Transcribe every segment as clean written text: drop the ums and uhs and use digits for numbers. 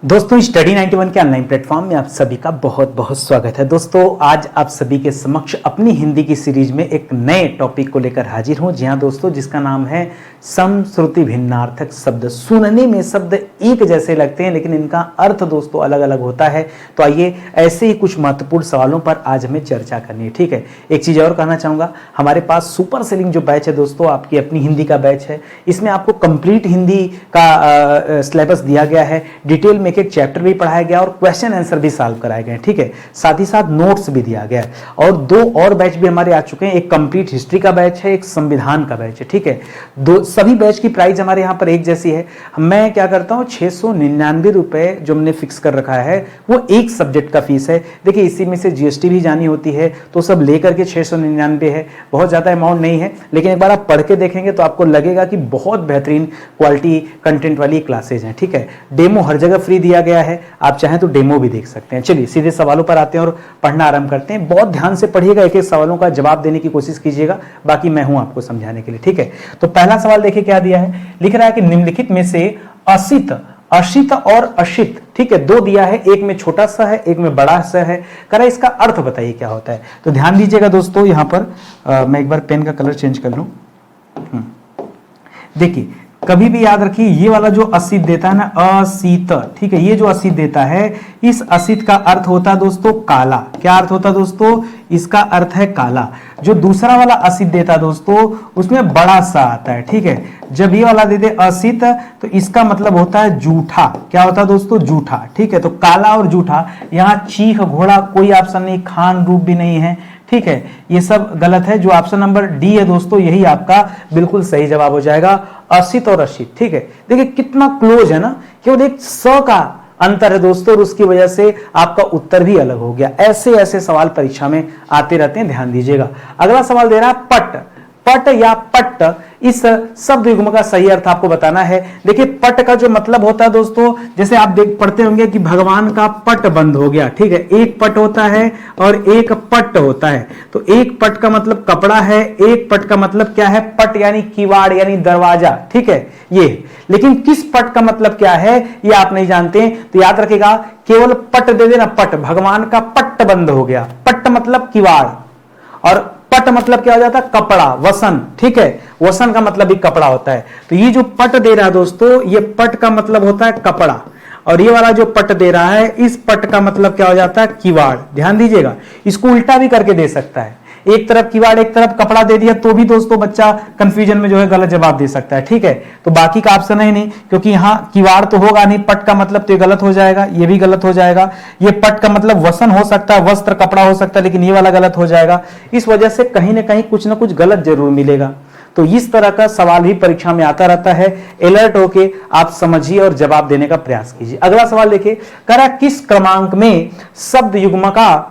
दोस्तों स्टडी 91 के online platform में आप सभी का बहुत बहुत स्वागत है। दोस्तों आज आप सभी के समक्ष अपनी हिंदी की सीरीज में एक नए टॉपिक को लेकर हाजिर हूं। जी हां दोस्तों, जिसका नाम है समश्रुति भिन्नार्थक शब्द। सुनने में शब्द एक जैसे लगते हैं लेकिन इनका अर्थ दोस्तों अलग अलग होता है। तो आइए ऐसे ही कुछ महत्वपूर्ण सवालों पर आज हमें चर्चा करनी है। ठीक है, एक चीज और कहना चाहूंगा, हमारे पास सुपर सेलिंग जो बैच है दोस्तों, आपकी अपनी हिंदी का बैच है। इसमें आपको कंप्लीट हिंदी का सिलेबस दिया गया है, डिटेल में एक चैप्टर भी पढ़ाया गया और क्वेश्चन आंसर भी सॉल्व कराए गए। ठीक है, साथ ही साथ नोट्स भी दिया गया है। और दो और बैच भी हमारे आ चुके हैं, एक कंप्लीट हिस्ट्री का बैच है, एक संविधान का बैच है। ठीक है, सभी बैच की प्राइस हमारे यहाँ पर एक जैसी है। मैं क्या करता हूँ, 699 रुपए जो हमने फिक्स कर रखा है वो एक सब्जेक्ट का फीस है। देखिए इसी में से जीएसटी भी जानी होती है, तो सब लेकर के 699 है, बहुत ज्यादा अमाउंट नहीं है। लेकिन एक बार आप पढ़ के देखेंगे तो आपको लगेगा कि बहुत बेहतरीन क्वालिटी कंटेंट वाली क्लासेज हैं। ठीक है, डेमो हर जगह फ्री दिया गया है, आप चाहें तो डेमो भी देख सकते हैं। चलिए सीधे सवालों पर आते हैं और पढ़ना आरंभ करते हैं। बहुत ध्यान से पढ़िएगा, एक एक सवालों का जवाब देने की कोशिश कीजिएगा, बाकी मैं हूं आपको समझाने के लिए। ठीक है, तो पहला सवाल देखिए क्या दिया है, लिख रहा है कि निम्नलिखित में से असित, अशित और अशित, ठीक है, दो दिया है, एक में छोटा सा है एक में बड़ा सा है। करा इसका अर्थ बताइए क्या होता है। तो ध्यान दीजिएगा दोस्तों, यहां पर मैं एक बार पेन का कलर चेंज कर लूं। देखिए कभी भी याद रखिए, ये वाला जो असित देता है ना, असित, ठीक है, ये जो असित देता है, इस असित का अर्थ होता है दोस्तों काला। क्या अर्थ होता है दोस्तों, इसका अर्थ है काला। जो दूसरा वाला असित देता है दोस्तों, उसमें बड़ा सा आता है। ठीक है, जब ये वाला दे दे असित तो इसका मतलब होता है जूठा। क्या होता है दोस्तों, जूठा। ठीक है, तो काला और जूठा, यहाँ चीख घोड़ा कोई ऑप्शन नहीं, खान रूप भी नहीं है। ठीक है, ये सब गलत है। जो ऑप्शन नंबर डी है दोस्तों, यही आपका बिल्कुल सही जवाब हो जाएगा, असित और अशित। ठीक है, देखिए कितना क्लोज है ना, केवल एक स का अंतर है दोस्तों, और उसकी वजह से आपका उत्तर भी अलग हो गया। ऐसे ऐसे सवाल परीक्षा में आते रहते हैं, ध्यान दीजिएगा। अगला सवाल दे रहा है पट। पट या पट्ट, इस शब्द युग्म का सही अर्थ आपको बताना है। देखिए पट का जो मतलब होता है दोस्तों, जैसे आप देख पढ़ते होंगे कि भगवान का पट बंद हो गया। ठीक है, एक पट होता है और एक पट्ट होता है। तो एक पट का मतलब कपड़ा है, एक पट का मतलब क्या है, पट यानी किवाड़ यानी दरवाजा। ठीक है, ये लेकिन किस पट का मतलब क्या है ये आप नहीं जानते, तो याद रखिएगा केवल पट दे देना, पट, भगवान का पट्ट बंद हो गया। पट्ट मतलब किवाड़ और पट मतलब क्या हो जाता है, कपड़ा, वसन। ठीक है, वसन का मतलब भी कपड़ा होता है। तो ये जो पट दे रहा है दोस्तों, ये पट का मतलब होता है कपड़ा, और ये वाला जो पट दे रहा है, इस पट का मतलब क्या हो जाता है, किवाड़। ध्यान दीजिएगा, इसको उल्टा भी करके दे सकता है, एक तरफ किवाड़ एक तरफ कपड़ा दे दिया तो भी दोस्तों बच्चा कंफ्यूजन में जो है गलत जवाब दे सकता है। ठीक है, तो बाकी का ऑप्शन है नहीं, क्योंकि यहां किवाड़ तो होगा नहीं, पट का मतलब तो ये गलत हो जाएगा, ये भी गलत हो जाएगा। ये पट का मतलब वसन हो सकता है, वस्त्र कपड़ा हो सकता है, लेकिन ये वाला गलत हो जाएगा। इस वजह से कहीं ना कहीं कुछ ना कुछ गलत जरूर मिलेगा। तो इस तरह का सवाल भी परीक्षा में आता रहता है, अलर्ट होके आप समझिए और जवाब देने का प्रयास कीजिए। अगला सवाल देखिए, करा किस क्रमांक में शब्द युग्म का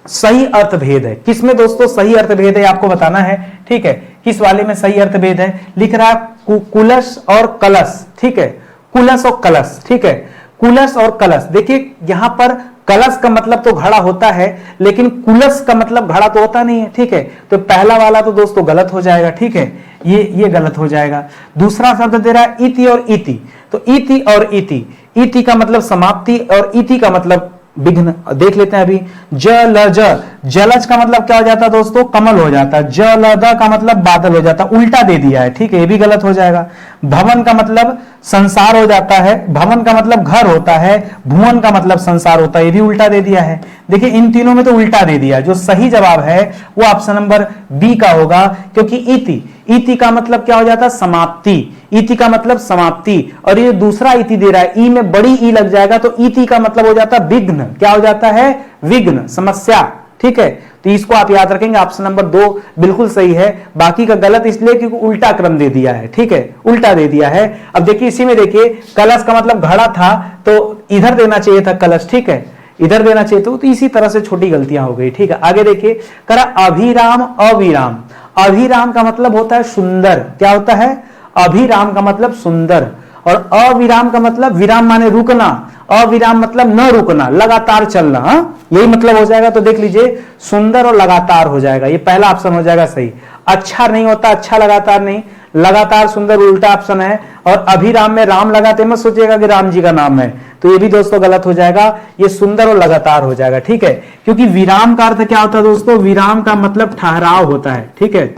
सही अर्थ भेद है। किसमें दोस्तों सही अर्थ भेद है आपको बताना है। ठीक है, किस वाले में सही अर्थ भेद है, लिख रहा है कुलस और कलश। ठीक है, कुलस और कलश। ठीक है, कुलस और कलश। देखिए यहां पर कलश का मतलब तो घड़ा होता है, लेकिन कुलस का मतलब घड़ा तो होता नहीं है। ठीक है, तो पहला वाला तो दोस्तों गलत हो जाएगा। ठीक है, ये गलत हो जाएगा। दूसरा शब्द दे रहा है इति और इति, तो इति और इति, इति का मतलब समाप्ति और इति का मतलब विघ्न। देख लेते हैं अभी, जलज, जलज का मतलब क्या हो जाता है दोस्तों, कमल हो जाता है। जलद का मतलब बादल हो जाता है, उल्टा दे दिया है। ठीक है, ये भी गलत हो जाएगा। भवन का मतलब संसार हो जाता है, भवन का मतलब घर होता है, भुवन का मतलब संसार होता है, ये भी उल्टा दे दिया है। देखिए इन तीनों में तो उल्टा दे दिया। जो सही जवाब है वो ऑप्शन नंबर बी का होगा, क्योंकि इति, इति का मतलब क्या हो जाता है, समाप्ति। इति का मतलब समाप्ति, और ये दूसरा इति दे रहा है, ई में बड़ी ई लग जाएगा, तो इति का मतलब हो जाता है विघ्न। क्या हो जाता है, विघ्न, समस्या। ठीक है, तो इसको आप याद रखेंगे, ऑप्शन नंबर 2 बिल्कुल सही है। बाकी का गलत इसलिए क्योंकि उल्टा क्रम दे दिया है। ठीक है, उल्टा दे दिया है। अब देखिए इसी में देखिए, कलश का मतलब घड़ा था तो इधर देना चाहिए था कलश। ठीक है, इधर देना चाहिए तो इसी तरह से छोटी गलतियां हो गई। ठीक है, आगे देखिए, करा अभिराम अविराम। अभिराम का मतलब होता है सुंदर। क्या होता है, अभिराम का मतलब सुंदर, और अविराम का मतलब विराम माने रुकना, अविराम मतलब न रुकना, लगातार चलना। यही मतलब हो जाएगा। तो देख लीजिए सुंदर और लगातार हो जाएगा, ये पहला ऑप्शन हो जाएगा सही। अच्छा नहीं होता, अच्छा लगातार नहीं, लगातार सुंदर उल्टा ऑप्शन है। और अभिराम में राम लगाते मत सोचिएगा कि राम जी का नाम है, तो ये भी दोस्तों गलत हो जाएगा, ये सुंदर और लगातार हो जाएगा, ठीक है। क्योंकि विराम का अर्थ क्या होता है दोस्तों, विराम का मतलब ठहराव होता है, ठीक है।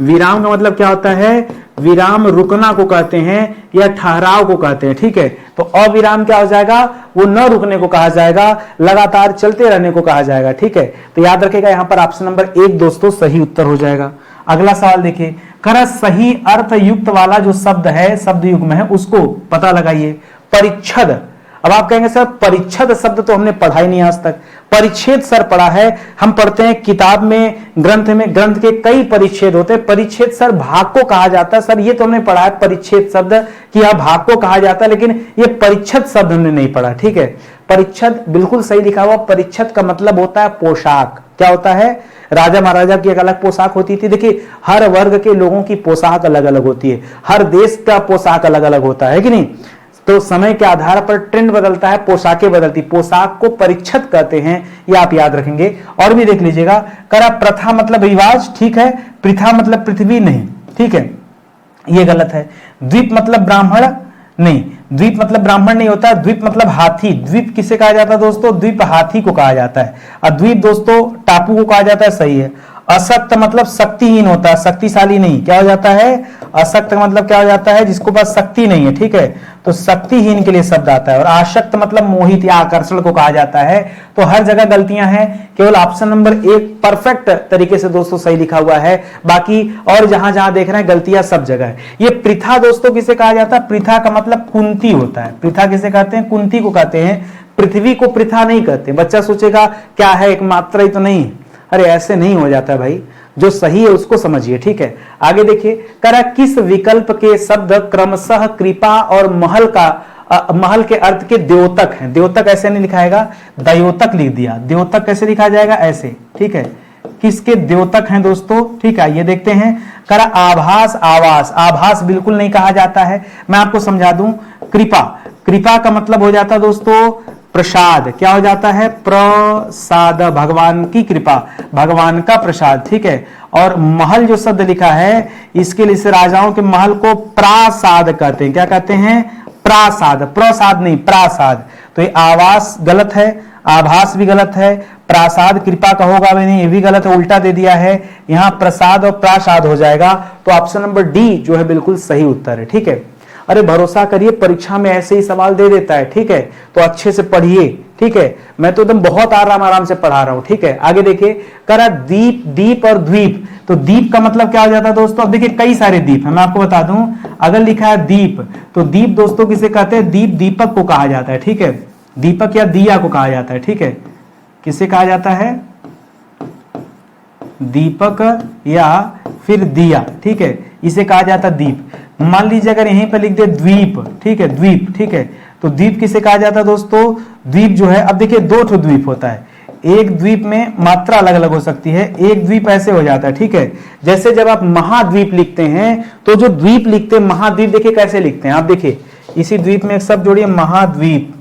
विराम का मतलब क्या होता है, विराम रुकना को कहते हैं या ठहराव को कहते हैं, ठीक है। तो अविराम क्या हो जाएगा, वो न रुकने को कहा जाएगा, लगातार चलते रहने को कहा जाएगा, ठीक है। तो याद रखिएगा यहां पर ऑप्शन नंबर 1 दोस्तों सही उत्तर हो जाएगा। अगला सवाल देखिए, कर सही अर्थ युक्त वाला जो शब्द है, शब्द युग्म है, उसको पता लगाइए। परिच्छद, अब आप कहेंगे सर परिच्छद शब्द तो हमने पढ़ा ही नहीं आज तक, परिच्छेद सर पढ़ा है, हम पढ़ते हैं किताब में, ग्रंथ के कई परिच्छेद होते हैं। परिच्छेद सर भाग को कहा जाता है, सर ये तो हमने पढ़ा है परिच्छेद शब्द कि यह भाग को कहा जाता है, लेकिन ये परिच्छद शब्द हमने नहीं पढ़ा, ठीक है। परिच्छद बिल्कुल सही लिखा हुआ, परिच्छद का मतलब होता है पोशाक। क्या होता है, राजा महाराजा की एक अलग पोशाक होती थी। देखिए हर वर्ग के लोगों की पोशाक अलग अलग होती है, हर देश का पोशाक अलग अलग होता है कि नहीं। तो समय के आधार पर ट्रेंड बदलता है, पोशाकें बदलती, पोशाक को परिच्छद कहते हैं, ये आप याद रखेंगे। और भी देख लीजिएगा, करा प्रथा मतलब रिवाज, ठीक है। प्रथा मतलब पृथ्वी नहीं, ठीक है, ये गलत है। द्वीप मतलब ब्राह्मण नहीं, द्वीप मतलब ब्राह्मण नहीं होता, द्वीप मतलब हाथी। द्वीप किसे कहा जाता है दोस्तों, द्वीप हाथी को कहा जाता है। और द्वीप दोस्तों टापू को कहा जाता है, सही है। असक्त मतलब शक्तिहीन होता है, शक्तिशाली नहीं। क्या हो जाता है, असक्त मतलब क्या हो जाता है, जिसको पास शक्ति नहीं है, ठीक है। तो शक्तिहीन के लिए शब्द आता है। और आसक्त मतलब मोहित या आकर्षण को कहा जाता है। तो हर जगह गलतियां हैं, केवल ऑप्शन नंबर 1 परफेक्ट तरीके से दोस्तों सही लिखा हुआ है, बाकी और जहां जहां देख रहे हैं गलतियां सब जगह है। ये प्रथा दोस्तों किसे कहा जाता है, प्रथा का मतलब कुंती होता है। प्रथा किसे कहते हैं, कुंती को कहते हैं, पृथ्वी को प्रथा नहीं कहते। बच्चा सोचेगा क्या है, एक मात्रा ही तो नहीं, अरे ऐसे नहीं हो जाता भाई, जो सही है उसको समझिए, ठीक है। आगे देखिए, करा किस विकल्प के शब्द क्रमशः कृपा और महल का महल के अर्थ के द्योतक हैं। द्योतक ऐसे नहीं लिखाएगा, द्योतक लिख दिया। द्योतक कैसे लिखा जाएगा, ऐसे, ठीक है। किसके द्योतक हैं दोस्तों, ठीक है, ये देखते हैं। करा आभास आवास, आभास बिल्कुल नहीं कहा जाता है, मैं आपको समझा दूं। कृपा, कृपा का मतलब हो जाता है दोस्तों प्रसाद। क्या हो जाता है, प्रसाद, भगवान की कृपा, भगवान का प्रसाद, ठीक है। और महल जो शब्द लिखा है, इसके लिए से राजाओं के महल को प्रासाद कहते हैं। क्या कहते हैं, प्रासाद, प्रसाद नहीं, प्रासाद। तो ये आवास गलत है, आभास भी गलत है, प्रासाद कृपा का होगा भी नहीं, ये भी गलत है, उल्टा दे दिया है। यहां प्रसाद और प्रासाद हो जाएगा। तो ऑप्शन नंबर डी जो है बिल्कुल सही उत्तर है, ठीक है। अरे भरोसा करिए, परीक्षा में ऐसे ही सवाल दे देता है, ठीक है। तो अच्छे से पढ़िए, ठीक है। मैं तो एकदम बहुत आराम से पढ़ा रहा हूं, ठीक है। आगे देखिए, करा दीप, दीप और द्वीप। तो दीप का मतलब क्या हो जाता है दोस्तों, अब देखिए कई सारे दीप है, मैं आपको बता दूं। अगर लिखा है दीप, तो दीप दोस्तों किसे कहते हैं, दीप दीपक को कहा जाता है, ठीक है। दीपक या दिया को कहा जाता है, ठीक है। किसे कहा जाता है, दीपक या फिर दिया, ठीक है, इसे कहा जाता है दीप। मान लीजिए अगर यहीं पर लिख दे द्वीप, ठीक है, द्वीप, ठीक है। तो द्वीप किसे कहा जाता है दोस्तों, द्वीप जो है, अब देखिए 2 ठो द्वीप होता है, एक द्वीप में मात्रा अलग अलग हो सकती है, एक द्वीप ऐसे हो जाता है, ठीक है। जैसे जब आप महाद्वीप लिखते हैं, तो जो द्वीप लिखते हैं महाद्वीप, देखिए कैसे लिखते हैं, आप देखिए इसी द्वीप में एक शब्द जोड़िए महाद्वीप,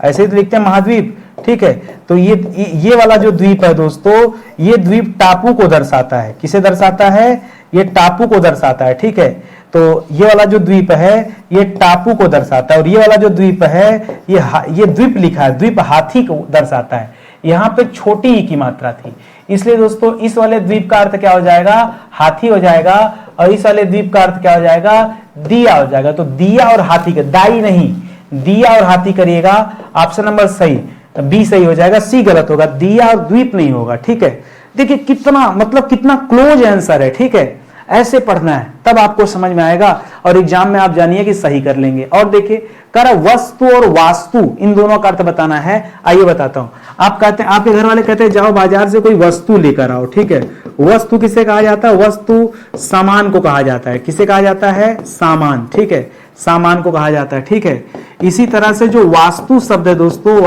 ऐसे ही तो लिखते हैं महाद्वीप, ठीक है। तो ये वाला जो द्वीप है दोस्तों, ये द्वीप टापू को दर्शाता है। किसे दर्शाता है, ये टापू को दर्शाता है, ठीक है। तो ये वाला जो द्वीप है ये टापू को दर्शाता है, और ये वाला जो द्वीप है ये द्वीप लिखा है, द्वीप हाथी को दर्शाता है। यहाँ पे छोटी ई की मात्रा थी, इसलिए दोस्तों इस वाले द्वीप का अर्थ क्या हो जाएगा, हाथी हो जाएगा। और इस वाले द्वीप का अर्थ क्या हो जाएगा, दिया हो जाएगा। तो दिया और हाथी का, दाई नहीं, दिया और हाथी करिएगा। ऑप्शन नंबर सही, बी सही हो जाएगा, सी गलत होगा, दिया और द्वीप नहीं होगा, ठीक है। देखिए कितना मतलब कितना क्लोज आंसर है, ठीक है। ऐसे पढ़ना है तब आपको समझ में आएगा, और एग्जाम में आप जानिए कि सही कर लेंगे। और देखिए, कर वस्तु और वास्तु, इन दोनों का अर्थ बताना है। आइए बताता हूं। आप कहते हैं, आपके घर वाले कहते हैं जाओ बाजार से कोई वस्तु लेकर आओ, ठीक है। वस्तु किसे कहा जाता है, वस्तु सामान को कहा जाता है। किसे कहा जाता है, सामान, ठीक है, सामान को कहा जाता है, ठीक है। इसी तरह से जो वास्तु शब्द है दोस्तों,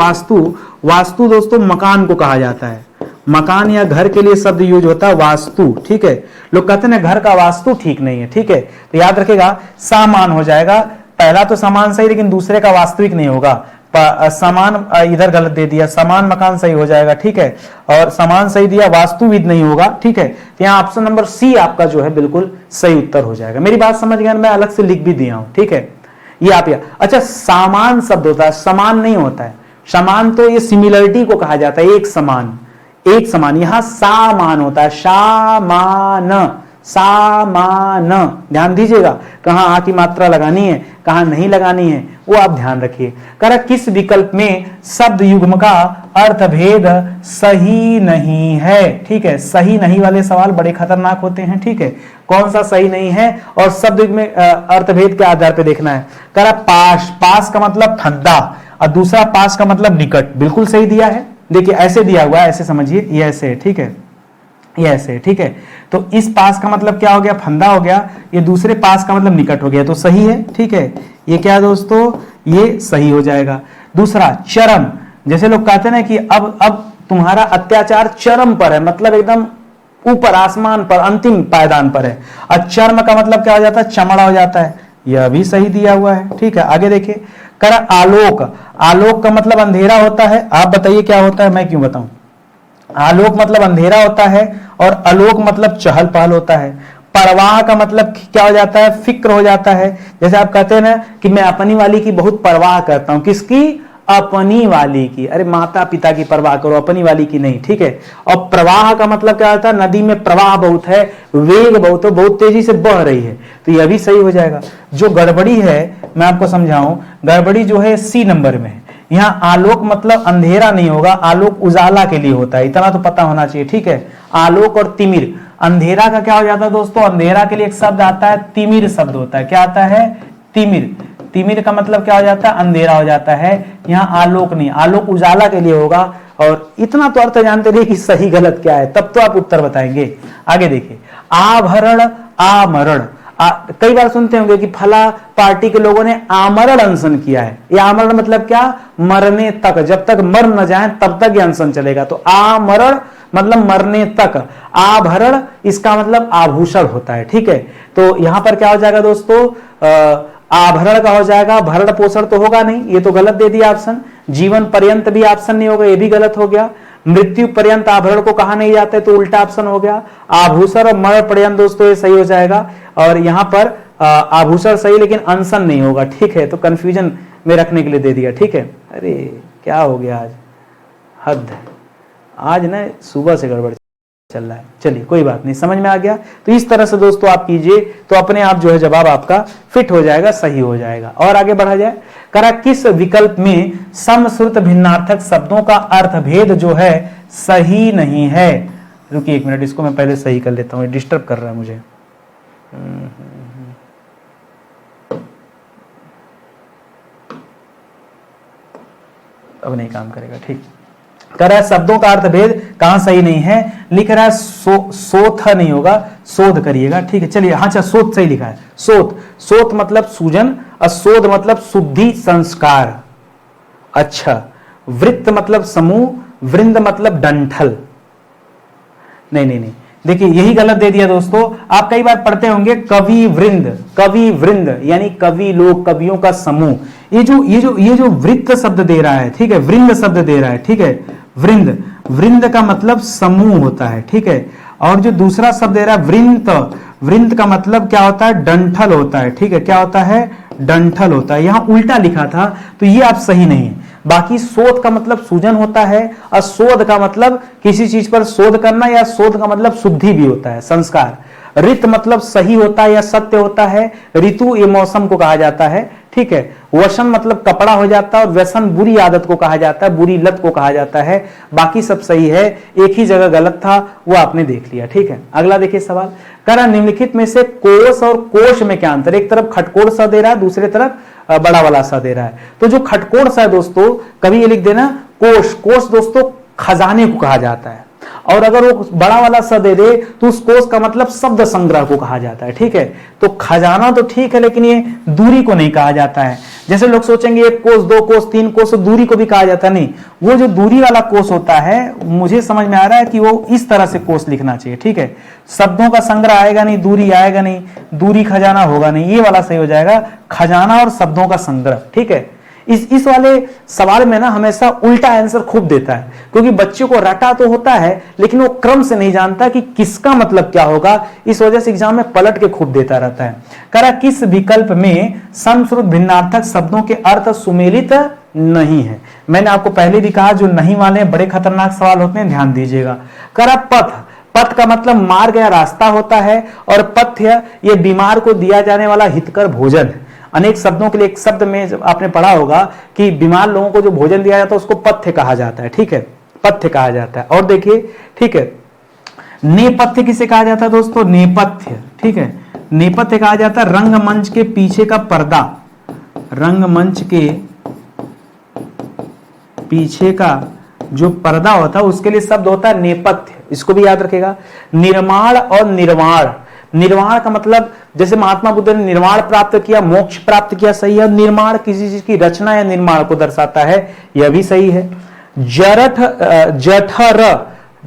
वास्तु दोस्तों मकान को कहा जाता है। मकान या घर के लिए शब्द यूज होता है वास्तु, ठीक है। लोग कहते हैं घर का वास्तु ठीक नहीं है, ठीक है। तो याद रखेगा सामान हो जाएगा, पहला तो सामान सही, लेकिन दूसरे का वास्तविक नहीं होगा। समान इधर गलत दे दिया, समान मकान सही हो जाएगा, ठीक है, और समान सही दिया, वास्तुविद नहीं होगा, ठीक है। तो यहाँ ऑप्शन नंबर सी आपका जो है बिल्कुल सही उत्तर हो जाएगा। मेरी बात समझ गए, मैं अलग से लिख भी दिया हूं, ठीक है। ये आप अच्छा, सामान शब्द होता है, समान नहीं होता है। समान तो ये सिमिलरिटी को कहा जाता है, एक समान, एक समान। यहां सामान होता है, सामान, सामान। ध्यान दीजिएगा, कहां आ की मात्रा लगानी है, कहां नहीं लगानी है, वो आप ध्यान रखिए। कह किस विकल्प में शब्द युग्म का अर्थभेद सही नहीं है, ठीक है। सही नहीं वाले सवाल बड़े खतरनाक होते हैं, ठीक है। कौन सा सही नहीं है और शब्द युग्म में अर्थभेद के आधार पर देखना है। कह पास, पास का मतलब ठंडा, और दूसरा पास का मतलब निकट, बिल्कुल सही दिया है। देखिए ऐसे दिया हुआ है, ऐसे समझिए, ये ऐसे है, ठीक है, ये ऐसे, ठीक है। तो इस पास का मतलब क्या हो गया, फंदा हो गया, ये दूसरे पास का मतलब निकट हो गया, तो सही है, ठीक है। ये क्या है दोस्तों, ये सही हो जाएगा। दूसरा चरम, जैसे लोग कहते हैं ना कि अब तुम्हारा अत्याचार चरम पर है, मतलब एकदम ऊपर आसमान पर, अंतिम पायदान पर है। और चर्म का मतलब क्या हो जाता है, चमड़ा हो जाता है, यह भी सही दिया हुआ है, ठीक है। आगे देखिए, कर आलोक, आलोक का मतलब अंधेरा होता है। आप बताइए क्या होता है, मैं क्यों बताऊं। आलोक मतलब अंधेरा होता है और आलोक मतलब चहल पहल होता है। परवाह का मतलब क्या हो जाता है, फिक्र हो जाता है। जैसे आप कहते हैं ना कि मैं अपनी वाली की बहुत परवाह करता हूं, किसकी, अपनी वाली की। अरे माता पिता की परवाह करो, अपनी वाली की नहीं, ठीक है। और प्रवाह का मतलब क्या होता है, नदी में प्रवाह बहुत है, वेग बहुत है, बहुत तेजी से बह रही है, तो यह भी सही हो जाएगा। जो गड़बड़ी है मैं आपको समझाऊं, गड़बड़ी जो है सी नंबर में है। यहाँ आलोक मतलब अंधेरा नहीं होगा, आलोक उजाला के लिए होता है, इतना तो पता होना चाहिए, ठीक है। आलोक और तिमिर, अंधेरा का क्या हो जाता है दोस्तों, अंधेरा के लिए एक शब्द आता है, तिमिर शब्द होता है। क्या आता है, तिमिर। तिमिर का मतलब क्या हो जाता है, अंधेरा हो जाता है। यहाँ आलोक नहीं, आलोक उजाला के लिए होगा। और इतना तो अर्थ जानते रहिए कि सही गलत क्या है, तब तो आप उत्तर बताएंगे। आगे देखिए, आभरण, आमरण। कई बार सुनते होंगे कि फला पार्टी के लोगों ने आमरण अनशन किया है। ये आमरण मतलब क्या, मरने तक, जब तक मर न जाए तब तक ये अनशन चलेगा। तो आमरण मतलब मरने तक। आभरण इसका मतलब आभूषण होता है, ठीक है। तो यहां पर क्या हो जाएगा दोस्तों, आभरण का हो जाएगा, भरण पोषण तो होगा नहीं, ये तो गलत दे दिया ऑप्शन। जीवन पर्यंत भी ऑप्शन नहीं होगा, ये भी गलत हो गया। मृत्यु पर्यंत आभरण को कहा नहीं जाता है, तो उल्टा ऑप्शन हो गया। आभूषण और मरण पर्यंत दोस्तों ये सही हो जाएगा। और यहां पर आभूषण सही लेकिन अनशन नहीं होगा, ठीक है। तो कंफ्यूजन में रखने के लिए दे दिया, ठीक है। अरे क्या हो गया आज, हद है आज ना, सुबह से गड़बड़ चल रहा है। चलिए कोई बात नहीं, समझ में आ गया। तो इस तरह से दोस्तों आप कीजिए, तो अपने आप जो है जवाब आपका फिट हो जाएगा, सही हो जाएगा। और आगे बढ़ा जाए, करा किस विकल्प में समश्रुत भिन्नार्थक शब्दों का अर्थभेद जो है सही नहीं है। रुकिए एक मिनट, इसको मैं पहले सही कर लेता हूं, डिस्टर्ब कर रहा है मुझे। अब नहीं काम करेगा, ठीक। कह रहा है शब्दों का अर्थभेद कहां सही नहीं है, लिख रहा है सोथ नहीं होगा, शोध करिएगा, ठीक है। चलिए, हाँ अच्छा, शोध सही लिखा है, शोध। शोध मतलब सूजन, और शोध मतलब शुद्धि संस्कार। अच्छा, वृत्त मतलब समूह, वृंद मतलब डंठल। नहीं नहीं नहीं, देखिए यही गलत दे दिया दोस्तों। आप कई बार पढ़ते होंगे कवि वृंद, कवि वृंद यानी कवि लोग, कवियों का समूह। ये जो वृत्त शब्द दे रहा है, ठीक है, वृंद शब्द दे रहा है, ठीक है। वृंद, वृंद का मतलब समूह होता है, ठीक है। और जो दूसरा शब्द दे रहा है वृंत, वृंत का मतलब क्या होता है, डंठल होता है, ठीक है। क्या होता है, डंठल होता है। यहां उल्टा लिखा था, तो ये आप सही नहीं है। बाकी शोध का मतलब सूजन होता है, और शोध का मतलब किसी चीज पर शोध करना, या शोध का मतलब शुद्धि भी होता है, संस्कार। ऋत मतलब सही होता है या सत्य होता है। ऋतु ये मौसम को कहा जाता है, ठीक है। वसन मतलब कपड़ा हो जाता है, और व्यसन बुरी आदत को कहा जाता है, बुरी लत को कहा जाता है। बाकी सब सही है, एक ही जगह गलत था, वो आपने देख लिया, ठीक है। अगला देखिए सवाल, कह निम्नलिखित में से कोष और कोष में क्या अंतर। एक तरफ खटकोड़ सा दे रहा है, दूसरी तरफ बड़ा वाला सा दे रहा है। तो जो खटकोड़ सा है दोस्तों, कभी ये लिख देना कोष। कोष दोस्तों खजाने को कहा जाता है, और अगर वो बड़ा वाला स दे दे तो उस कोष का मतलब शब्द संग्रह को कहा जाता है, ठीक है। तो खजाना तो ठीक है, लेकिन ये दूरी को नहीं कहा जाता है। जैसे लोग सोचेंगे एक कोष, दो कोष, तीन कोष, तो दूरी को भी कहा जाता नहीं। वो जो दूरी वाला कोष होता है, मुझे समझ में आ रहा है कि वो इस तरह से कोष लिखना चाहिए, ठीक है। शब्दों का संग्रह आएगा नहीं, दूरी आएगा नहीं, दूरी खजाना होगा नहीं, ये वाला सही हो जाएगा, खजाना और शब्दों का संग्रह, ठीक है। इस वाले सवाल में ना हमेशा उल्टा आंसर खूब देता है, क्योंकि बच्चों को रटा तो होता है लेकिन वो क्रम से नहीं जानता कि किसका मतलब क्या होगा, इस वजह से एग्जाम में पलट के खूब देता रहता है। करा किस विकल्प में समश्रुत भिन्नार्थक शब्दों के अर्थ सुमेलित नहीं है। मैंने आपको पहले भी कहा जो नहीं वाले बड़े खतरनाक सवाल होते हैं, ध्यान दीजिएगा। करा पथ, पथ का मतलब मार्ग या रास्ता होता है, और पथ्य ये बीमार को दिया जाने वाला हितकर भोजन है। अनेक शब्दों के लिए एक शब्द में आपने पढ़ा होगा कि बीमार लोगों को जो भोजन दिया जाता है उसको पथ्य कहा जाता है, ठीक है, पथ्य कहा जाता है। और देखिए, ठीक है, नेपथ्य किसे कहा जाता है दोस्तों? नेपथ्य, ठीक है, नेपथ्य कहा जाता है रंगमंच के पीछे का पर्दा, रंगमंच के पीछे का जो पर्दा होता है उसके लिए शब्द होता है नेपथ्य, इसको भी याद रखेगा। निर्माण और निर्वाण, निर्वाण का मतलब जैसे महात्मा बुद्ध ने निर्वाण प्राप्त किया, मोक्ष प्राप्त किया, सही है। निर्माण किसी चीज की रचना या निर्माण को दर्शाता है, यह भी सही है। जरठ, जठर,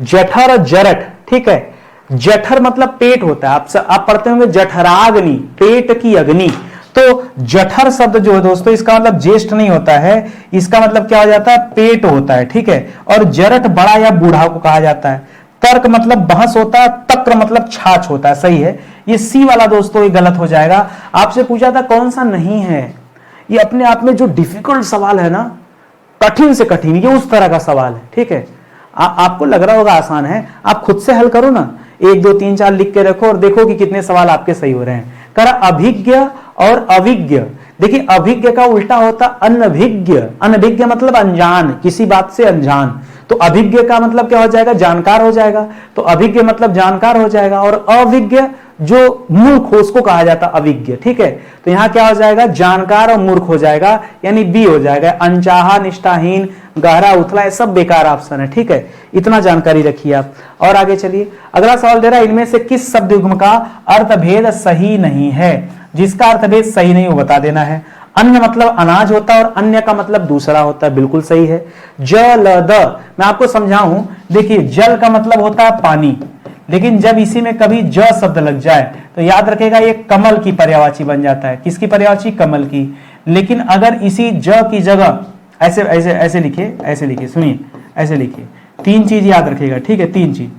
जठर जरठ, ठीक है, जठर मतलब पेट होता है, आप पढ़ते होंगे जठराग्नि, पेट की अग्नि। तो जठर शब्द जो है दोस्तों इसका मतलब ज्येष्ठ नहीं होता है, इसका मतलब क्या हो जाता है? पेट होता है, ठीक है। और जरठ बड़ा या बूढ़ा को कहा जाता है। तर्क मतलब बहस होता है, तक्र मतलब छाछ होता है, सही है। ये सी वाला दोस्तों ये गलत हो जाएगा। आपसे पूछा था कौन सा नहीं है, ये अपने आप में जो डिफिकल्ट सवाल है ना, कठिन से कठिन, ये उस तरह का सवाल है, ठीक है। आपको लग रहा होगा आसान है, आप खुद से हल करो ना, 1 2 3 4 लिख के रखो और देखो कि कितने सवाल आपके सही हो रहे हैं। करा अभिज्ञ और अविज्ञ, देखिए अभिज्ञ का उल्टा होता अनभिज्ञ, अनभिज्ञ मतलब अनजान, किसी बात से अनजान, तो अभिज्ञ का मतलब क्या हो जाएगा? जानकार हो जाएगा, तो अभिज्ञ मतलब जानकार हो जाएगा। और अविज्ञ जो मूर्ख हो उसको कहा जाता अविज्ञ, ठीक है। तो यहां क्या हो जाएगा? जानकार और मूर्ख हो जाएगा, यानी बी हो जाएगा। अनचाहा, निष्ठाहीन, गहरा, उथला, ये सब बेकार ऑप्शन है, ठीक है। इतना जानकारी रखिए आप। और आगे चलिए, अगला सवाल दे रहा है इनमें से किस शब्द युग्म का अर्थभेद सही नहीं है? जिसका अर्थभेद सही नहीं वो बता देना है। अन्य मतलब अनाज होता है और अन्य का मतलब दूसरा होता है, बिल्कुल सही है। जल द, मैं आपको समझाऊं, देखिए जल का मतलब होता है पानी, लेकिन जब इसी में कभी ज शब्द लग जाए तो याद रखेगा ये कमल की पर्यायवाची बन जाता है। किसकी पर्यायवाची? कमल की। लेकिन अगर इसी ज की जगह ऐसे ऐसे ऐसे लिखिए, ऐसे लिखिए, सुनिए, ऐसे लिखिए, 3 चीज याद रखेगा, ठीक है, 3 चीज।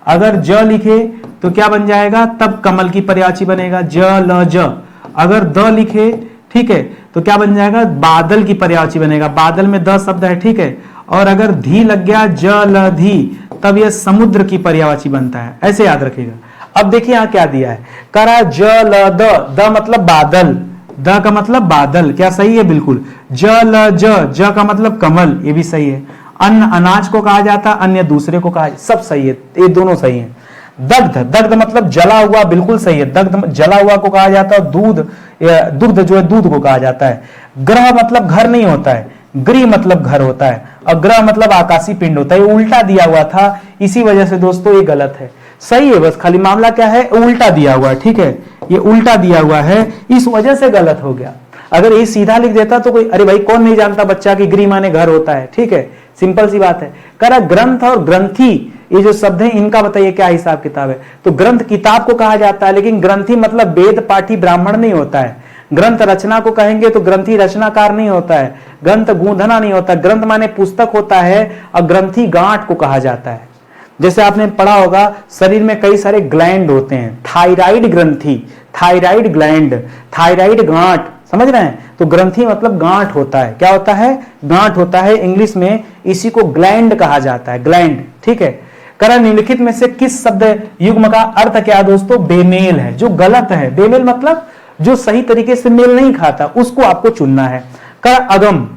अगर ज लिखे तो क्या बन जाएगा? तब कमल की पर्यायवाची बनेगा, ज ल ज। अगर द लिखे, ठीक है, तो क्या बन जाएगा? बादल की पर्यायवाची बनेगा, बादल में द शब्द है, ठीक है। और अगर धी लग गया, ज ल धी, तब यह समुद्र की पर्यायवाची बनता है, ऐसे याद रखिएगा। अब देखिए यहां क्या दिया है, करा ज ल द, द मतलब बादल, द का मतलब बादल, क्या सही है? बिल्कुल। ज ल ज का मतलब कमल, ये भी सही है। अन्न अनाज को कहा जाता, अन्य दूसरे को कहा, सब सही है, ये दोनों सही है। दग्ध, दग्ध मतलब जला हुआ, बिल्कुल सही है, दग्ध जला हुआ को कहा जाता है। दूध, दुग्ध जो है दूध को कहा जाता है। ग्रह मतलब घर नहीं होता है, गृह मतलब घर होता है, और ग्रह मतलब आकाशीय पिंड होता है। ये उल्टा दिया हुआ था, इसी वजह से दोस्तों ये गलत है। सही है, बस खाली मामला क्या है? उल्टा दिया हुआ है, ठीक है, ये उल्टा दिया हुआ है, इस वजह से गलत हो गया। अगर ये सीधा लिख देता तो कोई, अरे भाई कौन नहीं जानता बच्चा की गृह माने घर होता है, ठीक है, सिंपल सी बात है। करा ग्रंथ और ग्रंथी, ये जो शब्द है इनका बताइए क्या हिसाब किताब है? तो ग्रंथ किताब को कहा जाता है, लेकिन ग्रंथी मतलब वेद पाठी ब्राह्मण नहीं होता है। ग्रंथ रचना को कहेंगे तो ग्रंथी रचनाकार नहीं होता है, ग्रंथ गूंधना नहीं होता, ग्रंथ माने पुस्तक होता है, और ग्रंथी गांठ को कहा जाता है। जैसे आपने पढ़ा होगा शरीर में कई सारे ग्लैंड होते हैं, थायराइड ग्रंथी, थायराइड ग्लैंड, थायराइड गांठ, समझ रहे हैं? तो ग्रंथी मतलब गांठ होता है, क्या होता है? गांठ होता है, इंग्लिश में इसी को ग्लैंड कहा जाता है, ग्लैंड, ठीक है। करा निम्नलिखित में से किस शब्द युग्म का अर्थ क्या है दोस्तों? बेमेल है, जो गलत है। बेमेल मतलब जो सही तरीके से मेल नहीं खाता, उसको आपको चुनना है। करा अगम,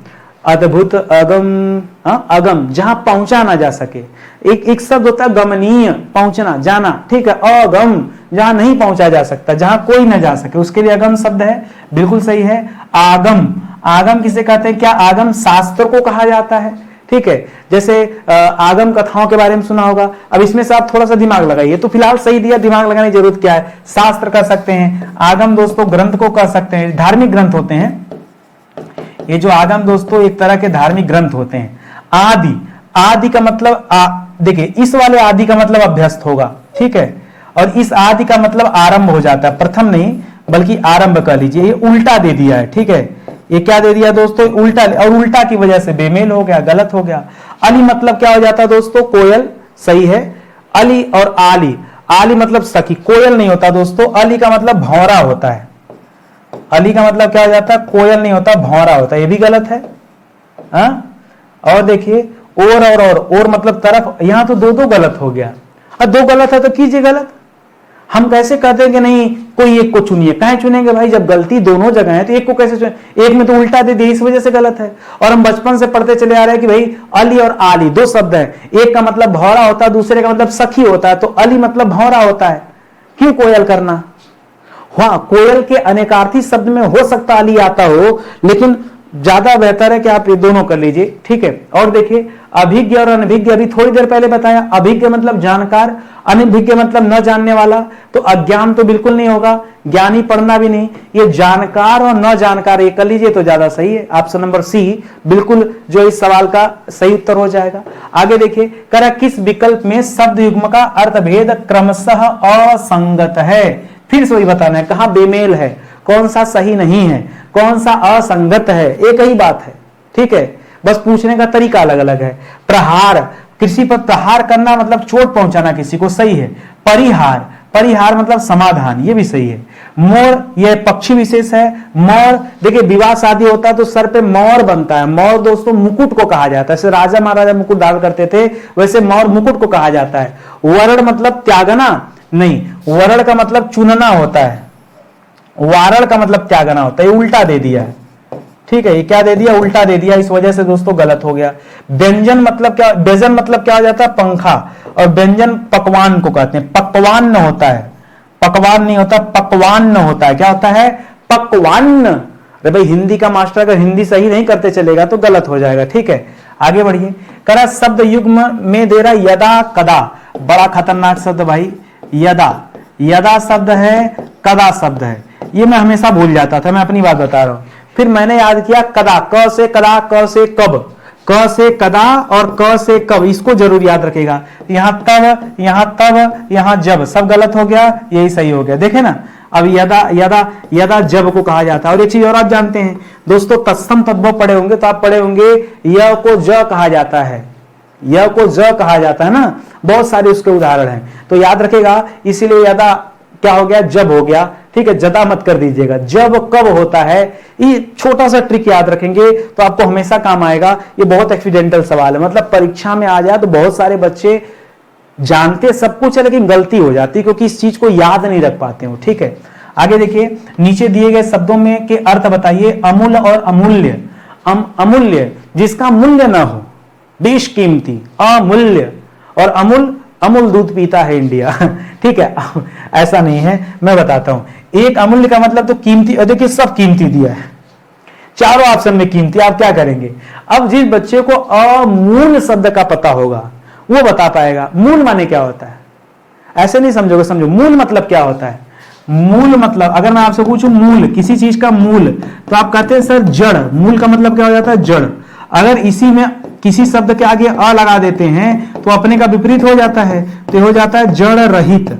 अद्भुत, अगम, अगम जहां पहुंचा ना जा सके। एक शब्द होता है गमनीय, पहुंचना, जाना, ठीक है। अगम जहां नहीं पहुंचा जा सकता, जहां कोई ना जा सके, उसके लिए अगम शब्द है, बिल्कुल सही है। आगम, आगम किसे कहते हैं? क्या आगम शास्त्र को कहा जाता है, ठीक है। जैसे आगम कथाओं के बारे में सुना होगा। अब इसमें से आप थोड़ा सा दिमाग लगाइए, तो फिलहाल सही दिया, दिमाग लगाने की जरूरत क्या है? शास्त्र कर सकते हैं, आगम दोस्तों ग्रंथ को कह सकते हैं, धार्मिक ग्रंथ होते हैं ये जो आगम दोस्तों, एक तरह के धार्मिक ग्रंथ होते हैं। आदि, आदि का मतलब देखिए इस वाले आदि का मतलब अभ्यस्त होगा, ठीक है, और इस आदि का मतलब आरंभ हो जाता है, प्रथम नहीं बल्कि आरंभ कर लीजिए, ये उल्टा दे दिया है, ठीक है, ये क्या दे दिया दोस्तों, उल्टा, और उल्टा की वजह से बेमेल हो गया, गलत हो गया। अली मतलब क्या हो जाता है दोस्तों, कोयल, सही है। अली और आली, आली मतलब सखी, कोयल नहीं होता दोस्तों, अली का मतलब भौरा होता है। अली का मतलब क्या हो जाता है, कोयल नहीं होता, भौरा होता है, ये भी गलत है। और देखिए और मतलब तरफ, यहां तो दो दो गलत हो गया। अब दो गलत है तो कीजिए गलत। हम कैसे कहते हैं कि नहीं कोई एक को चुनिए, कहीं चुनेंगे भाई, जब गलती दोनों जगह है तो एक को कैसे चुने, एक में तो उल्टा दे दिया, इस वजह से गलत है। और हम बचपन से पढ़ते चले आ रहे हैं कि भाई अली और आली दो शब्द है, एक का मतलब भौरा होता है, दूसरे का मतलब सखी होता है, तो अली मतलब भौरा होता है, क्यों कोयल करना। हाँ, कोयल के अनेकार्थी शब्द में हो सकता अली आता हो, लेकिन ज्यादा बेहतर है कि आप ये दोनों कर लीजिए, ठीक है। और देखिए अभिज्ञ और अनभिज्ञ अभी थोड़ी देर पहले बताया, अभिज्ञ मतलब जानकार, अनभिज्ञ मतलब न जानने वाला, तो अज्ञान तो बिल्कुल नहीं होगा, ज्ञानी पढ़ना भी नहीं, ये जानकार और न जानकार ये कर लीजिए तो ज्यादा सही है। ऑप्शन नंबर सी बिल्कुल जो इस सवाल का सही उत्तर हो जाएगा। आगे देखिए, करा किस विकल्प में शब्द युग्म का अर्थभेद क्रमशः असंगत है, फिर से वही बताना है, कहां बेमेल है, कौन सा सही नहीं है, कौन सा असंगत है, एक ही बात है, ठीक है, बस पूछने का तरीका अलग अलग है। प्रहार, किसी पर प्रहार करना मतलब चोट पहुंचाना किसी को, सही है। परिहार, परिहार मतलब समाधान, ये भी सही है। मोर, यह पक्षी विशेष है। मोर, देखिए विवाह शादी होता है तो सर पे मोर बनता है, मोर दोस्तों मुकुट को कहा जाता है, जैसे राजा महाराजा मुकुट डाल करते थे वैसे मोर मुकुट को कहा जाता है। वरण मतलब त्यागना नहीं, वरण का मतलब चुनना होता है, वारण का मतलब त्यागना होता है, ये उल्टा दे दिया है, ठीक है, ये क्या दे दिया, उल्टा दे दिया, इस वजह से दोस्तों गलत हो गया। व्यंजन मतलब क्या, व्यंजन मतलब क्या हो जाता है, पंखा, और व्यंजन पकवान को कहते हैं, पकवान न होता है, पकवान नहीं होता, पकवान न होता है, क्या होता है, पकवान। अरे भाई हिंदी का मास्टर अगर हिंदी सही नहीं करते चलेगा तो गलत हो जाएगा, ठीक है। आगे बढ़िए, करा शब्द युग्म में दे रहा यदा कदा, बड़ा खतरनाक शब्द भाई, यदा, यदा शब्द है, कदा शब्द है, ये मैं हमेशा भूल जाता था, मैं अपनी बात बता रहा हूं, फिर मैंने याद किया कदा, क से कदा, क से कब, क से कदा और क से कब, इसको जरूर याद रखेगा। यहां तब, यहां तब, यहां जब, सब गलत हो गया, यही सही हो गया, देखे ना। अब यदा, यदा, यदा जब को कहा जाता है। और एक चीज और आप जानते हैं दोस्तों, तत्सम तद्भव पढ़े होंगे तो आप पढ़े होंगे य को ज कहा जाता है, य को ज कहा जाता है ना, बहुत सारे उसके उदाहरण हैं, तो याद रखेगा। इसीलिए यदा क्या हो गया, जब हो गया, ठीक है, जदा मत कर दीजिएगा। जब कब होता है, ये छोटा सा ट्रिक याद रखेंगे तो आपको हमेशा काम आएगा। ये बहुत एक्सीडेंटल सवाल है, मतलब परीक्षा में आ जाए तो बहुत सारे बच्चे जानते सब कुछ है लेकिन गलती हो जाती है क्योंकि इस चीज को याद नहीं रख पाते हो, ठीक है। आगे देखिए, नीचे दिए गए शब्दों में के अर्थ बताइए। अमूल्य और अमूल्य, अमूल्य जिसका मूल्य ना हो, बेशकीमती, अमूल्य, और अमूल, अमूल दूध पीता है इंडिया, ठीक है, ऐसा नहीं है, मैं बताता हूं। एक अमूल्य का मतलब तो कीमती, देखिए सब कीमती दिया है, चारों ऑप्शन में कीमती, आप क्या करेंगे। अब जिस बच्चे को अमूल शब्द का पता होगा वो बता पाएगा मूल माने क्या होता है, ऐसे नहीं समझोगे, समझो मूल मतलब क्या होता है। मूल मतलब, अगर मैं आपसे पूछूं मूल, किसी चीज का मूल, तो आप कहते हैं सर जड़, मूल का मतलब क्या हो जाता है, जड़। अगर इसी में किसी शब्द के आगे अ लगा देते हैं तो अपने का विपरीत हो जाता है, तो हो जाता है जड़ रहित।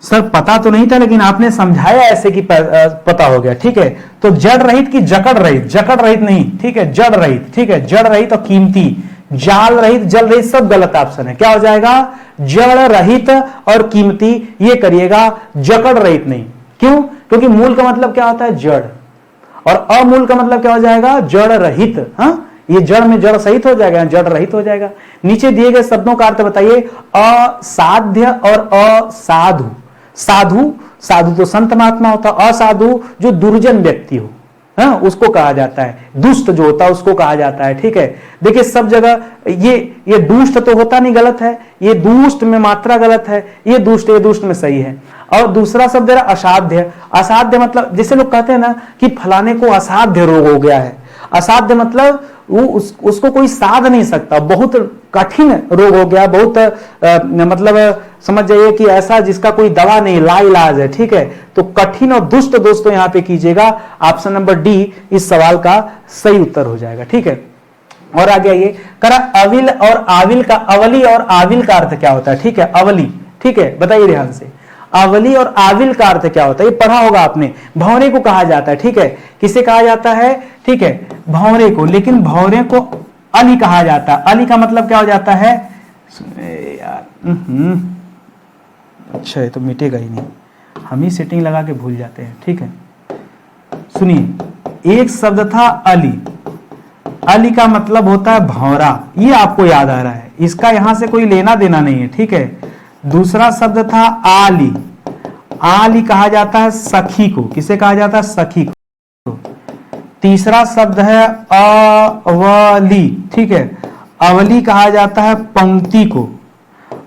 सर पता तो नहीं था लेकिन आपने समझाया ऐसे कि पता हो गया, ठीक है। तो जड़ रहित की जकड़ रहित, जकड़ रहित नहीं, ठीक है, जड़ रहित, ठीक है, जड़ रहित और कीमती, जाल रहित, जल रहित, सब गलत ऑप्शन है। क्या हो जाएगा, जड़ रहित और कीमती, ये करिएगा, जकड़ रहित नहीं। क्यों, क्योंकि मूल का मतलब क्या होता है, जड़, और अमूल का मतलब क्या हो जाएगा, जड़ रहित। हाँ, ये जड़ में जड़ सहित हो जाएगा, जड़ रहित हो जाएगा। नीचे दिए गए शब्दों का अर्थ बताइए। असाध्य और असाधु, साधु, साधु तो संत महात्मा होता, असाधु जो दुर्जन व्यक्ति हो, हाँ, उसको कहा जाता है। दुष्ट जो होता है उसको कहा जाता है, ठीक है। देखिए सब जगह ये दुष्ट तो होता नहीं, गलत है, ये दुष्ट में मात्रा गलत है, ये दुष्ट में सही है। और दूसरा शब्द है असाध्य, असाध्य मतलब जैसे लोग कहते हैं ना कि फलाने को असाध्य रोग हो गया है, असाध्य मतलब वो उसको कोई साध नहीं सकता, बहुत कठिन रोग हो गया, बहुत मतलब समझ जाइए कि ऐसा जिसका कोई दवा नहीं, लाइलाज है, ठीक है। तो कठिन और दुष्ट दोस्तों यहां पे कीजिएगा, ऑप्शन नंबर डी इस सवाल का सही उत्तर हो जाएगा, ठीक है। और आगे आइए, करा अविल और आविल का, अवली और आविल का अर्थ क्या होता है, ठीक है, अवली, ठीक है, बताइए ध्यान से। अवली और आविल का अर्थ क्या होता है, ये पढ़ा होगा आपने। भौरे को कहा जाता है, ठीक है, किसे कहा जाता है, ठीक है, भौरे को। लेकिन भौरे को अली कहा जाता है। अली का मतलब क्या हो जाता है यार, अच्छा, ये तो मिटेगा ही नहीं, हम ही सेटिंग लगा के भूल जाते हैं, ठीक है। सुनिए, एक शब्द था अली, अली का मतलब होता है भौरा, ये आपको याद आ रहा है, इसका यहां से कोई लेना देना नहीं है, ठीक है। दूसरा शब्द था आली, आली कहा जाता है सखी को, किसे कहा जाता है, सखी को। तीसरा शब्द है अवली, ठीक है, अवली कहा जाता है पंक्ति को।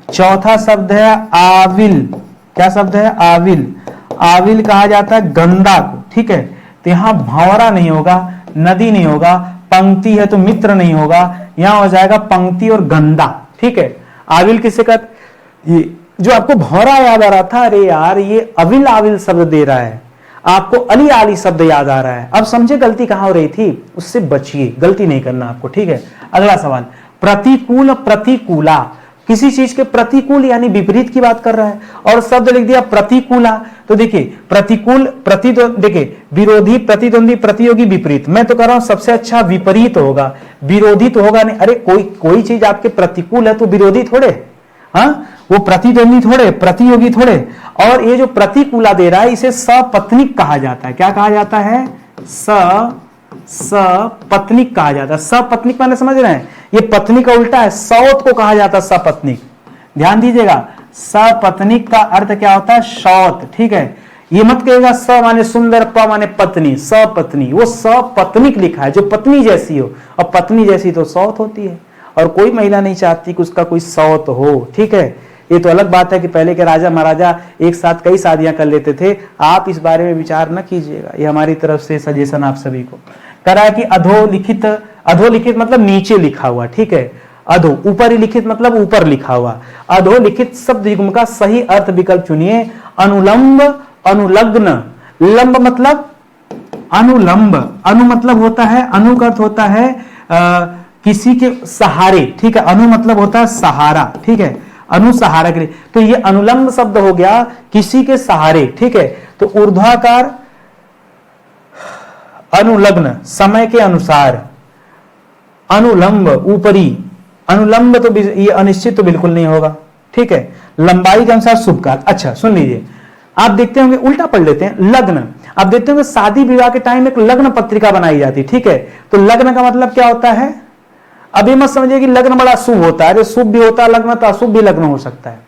चौथा शब्द है आविल, क्या शब्द है, आविल, आविल कहा जाता है गंदा को, ठीक है। तो यहां भंवरा नहीं होगा, नदी नहीं होगा, पंक्ति है तो मित्र नहीं होगा, यहां हो जाएगा पंक्ति और गंदा, ठीक है। आविल किसे कहते, ये जो आपको भौरा याद आ रहा था, अरे यार ये अविल आविल शब्द दे रहा है, आपको अली आली शब्द याद आ रहा है। अब समझे गलती कहां हो रही थी, उससे बचिए, गलती नहीं करना आपको, ठीक है। अगला सवाल, प्रतिकूल प्रतिकूला, किसी चीज के प्रतिकूल यानी विपरीत की बात कर रहा है, और शब्द लिख दिया प्रतिकूला। तो देखिए प्रतिकूल, देखिए विरोधी, प्रतिद्वंदी, प्रतियोगी, विपरीत। मैं तो कह रहा हूं सबसे अच्छा विपरीत होगा, विरोधी तो होगा नहीं। अरे कोई चीज आपके प्रतिकूल है तो विरोधी थोड़े, हाँ, वो प्रतिद्वंदी थोड़े, प्रतियोगी थोड़े। और ये जो प्रतिकूला दे रहा है इसे सपत्निक कहा जाता है। क्या कहा जाता है, सपत्निक कहा जाता है। सपत्निक माने समझ रहे हैं, ये पत्नी का उल्टा है, सौत को कहा जाता है सपत्निक। ध्यान दीजिएगा, सपत्निक का अर्थ क्या होता है, सौत, ठीक है। ये मत कहेगा स माने सुंदर, प माने पत्नी, सपत्नी, वो सपत्निक लिखा है, जो पत्नी जैसी हो, और पत्नी जैसी तो सौत होती है, और कोई महिला नहीं चाहती कि उसका कोई सौत हो, ठीक है। ये तो अलग बात है कि पहले के राजा महाराजा एक साथ कई शादियां कर लेते थे, आप इस बारे में विचार न कीजिएगा, ये हमारी तरफ से सजेशन आप सभी को। कह रहा है कि अधोलिखित, अधोलिखित मतलब नीचे लिखा हुआ, ठीक है, अधो, ऊपर ही लिखित मतलब ऊपर लिखा हुआ। अधोलिखित शब्द युग्म का सही अर्थ विकल्प चुनिए, अनुलंब, अनुलग्न। लंब मतलब अनुलंब, अनु मतलब होता है, अनु का अर्थ होता है किसी के सहारे, ठीक है, अनु मतलब होता है सहारा, ठीक है, अनु सहारा के लिए। तो ये अनुलंब शब्द हो गया किसी के सहारे, ठीक है। तो ऊर्ध्वाकार, अनुलग्न समय के अनुसार, अनुलंब ऊपरी, अनुलंब तो ये अनिश्चित तो बिल्कुल नहीं होगा, ठीक है। लंबाई के अनुसार शुभ काल। अच्छा सुन लीजिए, आप देखते होंगे, उल्टा पढ़ लेते हैं, लग्न। आप देखते होंगे शादी विवाह के टाइम एक लग्न पत्रिका बनाई जाती, ठीक है। तो लग्न का मतलब क्या होता है, अभी मत समझिए कि लग्न बड़ा शुभ होता है, शुभ भी होता है लग्न, तो अशुभ भी लग्न हो सकता है।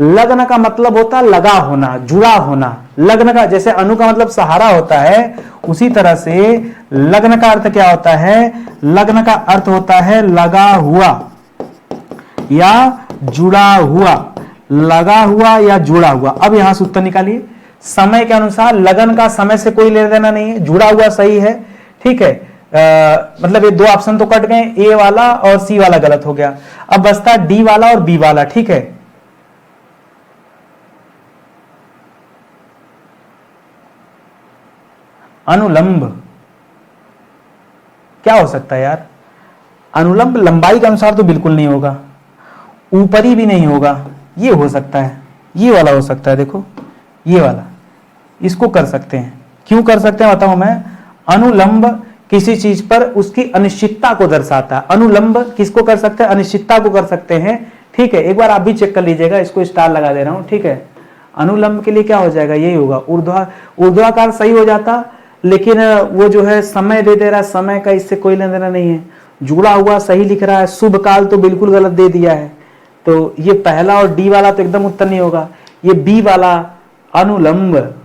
लग्न का मतलब होता है लगा होना, जुड़ा होना। लग्न का, जैसे अनु का मतलब सहारा होता है, उसी तरह से लग्न का अर्थ क्या होता है, लग्न का अर्थ होता है लगा हुआ या जुड़ा हुआ, लगा हुआ या जुड़ा हुआ। अब यहां से उत्तर निकालिए, समय के अनुसार, लगन का समय से कोई लेना देना नहीं है, जुड़ा हुआ सही है, ठीक है। मतलब ये दो ऑप्शन तो कट गए, ए वाला और सी वाला गलत हो गया। अब बचता डी वाला और बी वाला, ठीक है। अनुलंब क्या हो सकता है यार, अनुलंब लंबाई के अनुसार तो बिल्कुल नहीं होगा, ऊपरी भी नहीं होगा, ये हो सकता है, ये वाला हो सकता है। देखो ये वाला, इसको कर सकते हैं। क्यों कर सकते हैं बताऊं मैं, अनुलंब किसी चीज पर उसकी अनिश्चितता को दर्शाता है। अनुलंब किसको कर सकते हैं, अनिश्चितता को कर सकते हैं, ठीक है। एक बार आप भी चेक कर लीजिएगा, इसको स्टार लगा दे रहा हूं, ठीक है। अनुलंब के लिए क्या हो जाएगा, यही होगा, ऊर्ध्वाकार सही हो जाता, लेकिन वो जो है समय दे दे रहा है, समय का इससे कोई लेना देना नहीं है। जुड़ा हुआ सही लिख रहा है, शुभ काल तो बिल्कुल गलत दे दिया है। तो ये पहला और डी वाला तो एकदम उत्तर नहीं होगा। ये बी वाला अनुलंब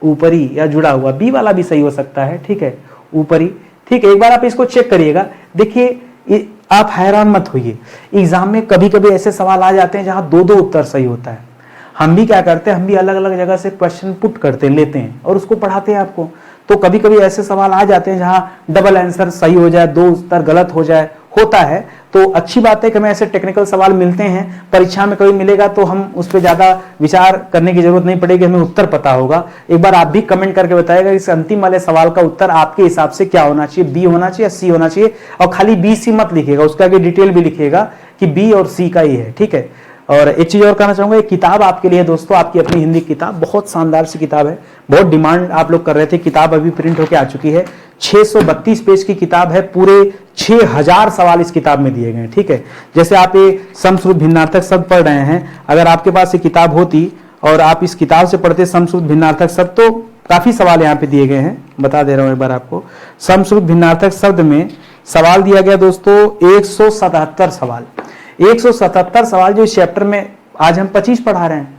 ऊपरी या जुड़ा हुआ, बी वाला भी सही हो सकता है, ठीक है, ऊपरी, ठीक है। एक बार आप इसको चेक करिएगा, देखिए आप हैरान मत होइए, एग्जाम में कभी कभी ऐसे सवाल आ जाते हैं जहां दो दो उत्तर सही होता है। हम भी क्या करते हैं, हम भी अलग अलग जगह से क्वेश्चन पुट करते लेते हैं और उसको पढ़ाते हैं आपको। तो कभी कभी ऐसे सवाल आ जाते हैं जहां डबल आंसर सही हो जाए, दो उत्तर गलत हो जाए, होता है। तो अच्छी बात है कि हमें ऐसे टेक्निकल सवाल मिलते हैं, परीक्षा में कभी मिलेगा तो हम उस पर ज्यादा विचार करने की जरूरत नहीं पड़ेगी, हमें उत्तर पता होगा। एक बार आप भी कमेंट करके बताइएगा इस अंतिम वाले सवाल का उत्तर आपके हिसाब से क्या होना चाहिए, बी होना चाहिए या सी होना चाहिए। और खाली बी सी मत लिखिएगा, उसका आगे डिटेल भी लिखिएगा कि बी और सी का ही है, ठीक है। और एक चीज और कहना चाहूंगा, एक किताब आपके लिए दोस्तों, आपकी अपनी हिंदी किताब, बहुत शानदार सी किताब है, बहुत डिमांड आप लोग कर रहे थे। किताब अभी प्रिंट होकर आ चुकी है, 632 पेज की किताब है, पूरे 6000 सवाल इस किताब में दिए गए हैं। ठीक है, जैसे आप ये समश्रुत भिन्नार्थक शब्द पढ़ रहे हैं, अगर आपके पास ये किताब होती और आप इस किताब से पढ़ते समश्रुत भिन्नार्थक शब्द, तो काफी सवाल यहाँ पे दिए गए हैं, बता दे रहा हूं एक बार आपको। समश्रुत भिन्नार्थक शब्द में सवाल दिया गया दोस्तों 177 सवाल, 177 सवाल जो इस चैप्टर में आज हम 25 पढ़ा रहे हैं,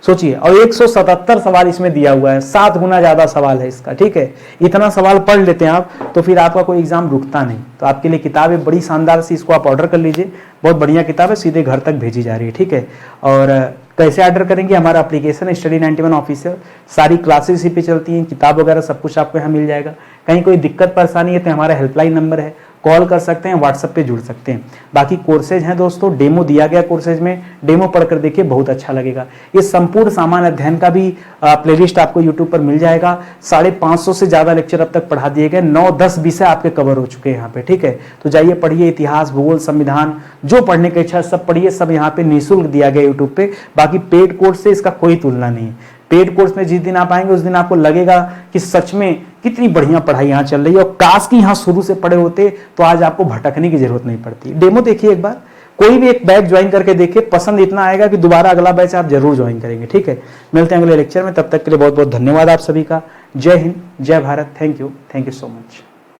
सोचिए, और 177 सवाल इसमें दिया हुआ है, 7 गुना ज्यादा सवाल है इसका। ठीक है, इतना सवाल पढ़ लेते हैं आप तो फिर आपका कोई एग्जाम रुकता नहीं। तो आपके लिए किताब है बड़ी शानदार सी, इसको आप ऑर्डर कर लीजिए, बहुत बढ़िया किताब है, सीधे घर तक भेजी जा रही है। ठीक है, और कैसे ऑर्डर करेंगे, हमारा एप्लीकेशन है स्टडी 91 ऑफिशियल, सारी क्लासेस इसी पे चलती हैं, किताब वगैरह सब कुछ आपको यहाँ मिल जाएगा। कहीं कोई दिक्कत परेशानी है तो हमारा हेल्पलाइन नंबर है, कॉल कर सकते हैं, व्हाट्सएप पे जुड़ सकते हैं। बाकी कोर्सेज हैं दोस्तों, डेमो दिया गया कोर्सेज में, डेमो पढ़कर देखिए, बहुत अच्छा लगेगा। ये संपूर्ण सामान्य अध्ययन का भी प्लेलिस्ट आपको यूट्यूब पर मिल जाएगा। 550 से ज्यादा लेक्चर अब तक पढ़ा दिए गए, 9-10 विषय आपके कवर हो चुके हैं यहाँ पे। ठीक है, तो जाइए पढ़िए, इतिहास, भूगोल, संविधान, जो पढ़ने की इच्छा सब पढ़िए, सब यहाँ पे निःशुल्क दिया गया यूट्यूब पे। बाकी पेड कोर्स से इसका कोई तुलना नहीं है। पेड कोर्स में जिस दिन आप आएंगे उस दिन आपको लगेगा कि सच में कितनी बढ़िया पढ़ाई यहाँ चल रही है, और काश की यहाँ शुरू से पढ़े होते तो आज आपको भटकने की जरूरत नहीं पड़ती। डेमो देखिए एक बार, कोई भी एक बैच ज्वाइन करके देखिए, पसंद इतना आएगा कि दोबारा अगला बैच आप जरूर ज्वाइन करेंगे। ठीक है, मिलते हैं अगले लेक्चर में, तब तक के लिए बहुत बहुत धन्यवाद आप सभी का। जय हिंद, जय Bharat, thank you so much.